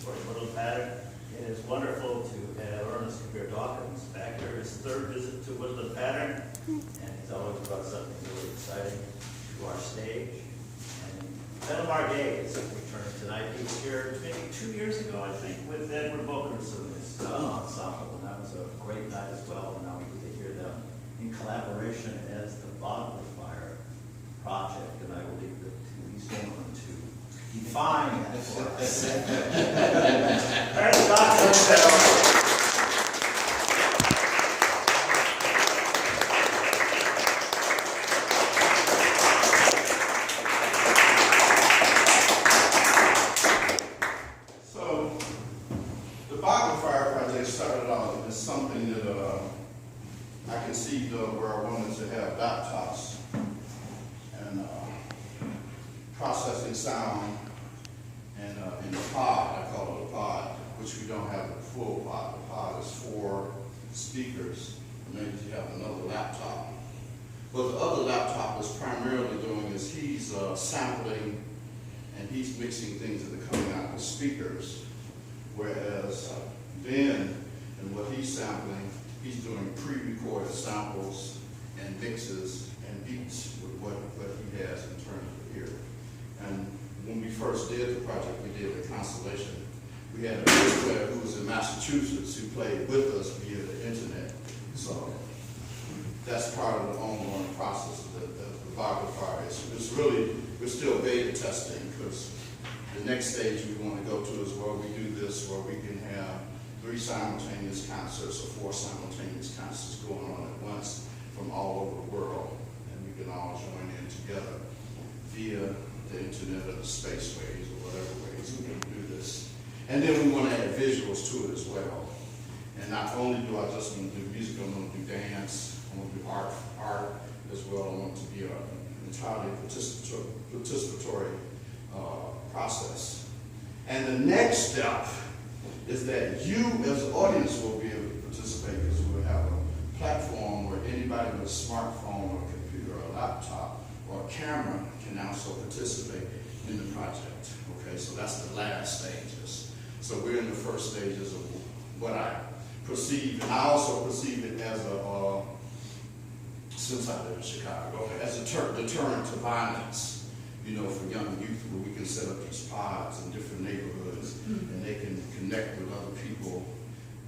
for a little pattern. It is wonderful to have Ernest Dawkins back here, his third visit to Woodland Pattern, and he's always brought something really exciting to our stage. And Belmar Day is returning tonight. He was here maybe 2 years ago, I think, with Edward Wilkerson and his ensemble, and that was a great night as well. And now we get to hear them in collaboration as the Bragmilwaukee project, and I will leave it to these gentlemen to define that for us. Ernest Dawkins. I conceived of where I wanted to have laptops and processing sound and in a pod, I call it a pod, which we don't have a full pod. The pod is 4 speakers, and maybe you have another laptop. What the other laptop is primarily doing is he's sampling and he's mixing things that are coming out of the speakers, whereas Ben and what he's sampling, he's doing pre-recorded samples and mixes and beats with what he has in terms of ear. And when we first did the project, we did the Constellation. We had a bass player who was in Massachusetts who played with us via the internet. So that's part of the ongoing process of the Bragmilwaukee. It's really, we're still beta testing, because the next stage we want to go to is where we do this, where we can have 3 simultaneous concerts or 4 simultaneous concerts going on at once from all over the world, and we can all join in together via the internet or the space ways or whatever ways we can do this. And then we want to add visuals to it as well. And not only do I just want to do music, I want to do dance, I want to do art as well. I want it to be an entirely participatory process. And the next step is that you as an audience will be able to participate, because we will have a platform where anybody with a smartphone or a computer or a laptop or a camera can also participate in the project. Okay, so that's the last stages. So we're in the first stages of what I perceive, and I also perceive it as a, since I live in Chicago, as a deterrent to violence, you know, for young youth, where we can set up these pods in different neighborhoods, and they can connect with other people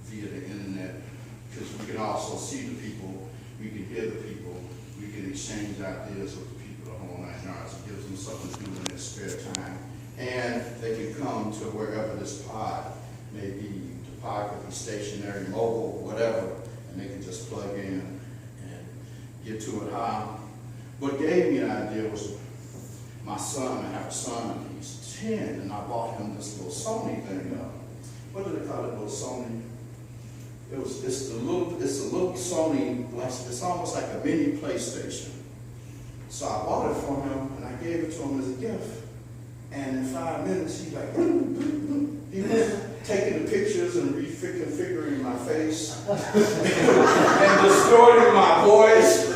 via the internet, because we can also see the people, we can hear the people, we can exchange ideas with the people, the whole 9 yards. It gives them something to do in their spare time, and they can come to wherever this pod may be. The pod could be stationary, mobile, whatever, and they can just plug in and get to it. What gave me an idea was my son. I have a son, and he's 10, and I bought him this little Sony thing. What do they call it? Little Sony. It's a little Sony. It's almost like a mini PlayStation. So I bought it for him, and I gave it to him as a gift. And in 5 minutes, he's like, he was taking the pictures and reconfiguring my face and distorting my voice.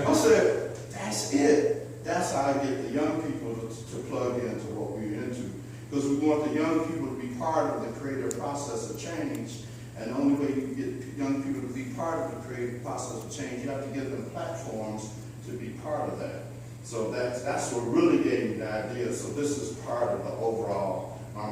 I said, that's it. That's how I get the young people to plug into what we're into. Because we want the young people to be part of the creative process of change. And the only way you can get young people to be part of the creative process of change, you have to give them platforms to be part of that. So that's what really gave me the idea. So this is part of the overall, my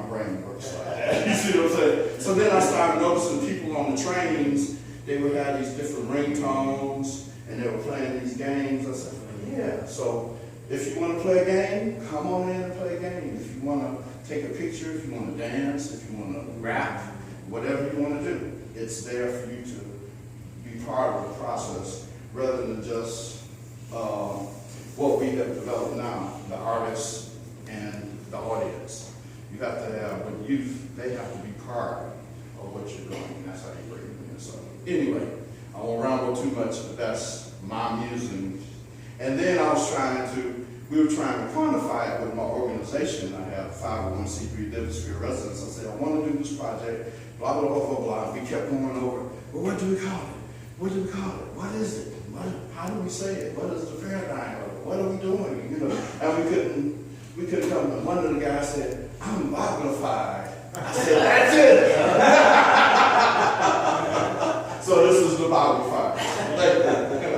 brain works like that. You see what I'm saying? So then I started noticing people on the trains, they would have these different ringtones, and they were playing these games. I said, yeah. So if you want to play a game, come on in and play a game. If you want to take a picture, if you want to dance, if you want to rap, whatever you want to do, it's there for you to be part of the process, rather than just what we have developed now, the artists and the audience. You have to have, with youth, they have to be part of what you're doing, and that's how you bring them in. So anyway, I won't ramble too much, but that's my musings. And then we were trying to quantify it with my organization. I have 501c3 Liversphere residents. I said, I want to do this project, blah, blah, blah, blah, blah. We kept going over, well, what do we call it? What do we call it? What is it? How do we say it? What is the paradigm of it? What are we doing? You know, and we couldn't come. One of the guys said, I'm Bragmilwaukee. I So this is the Bible fight.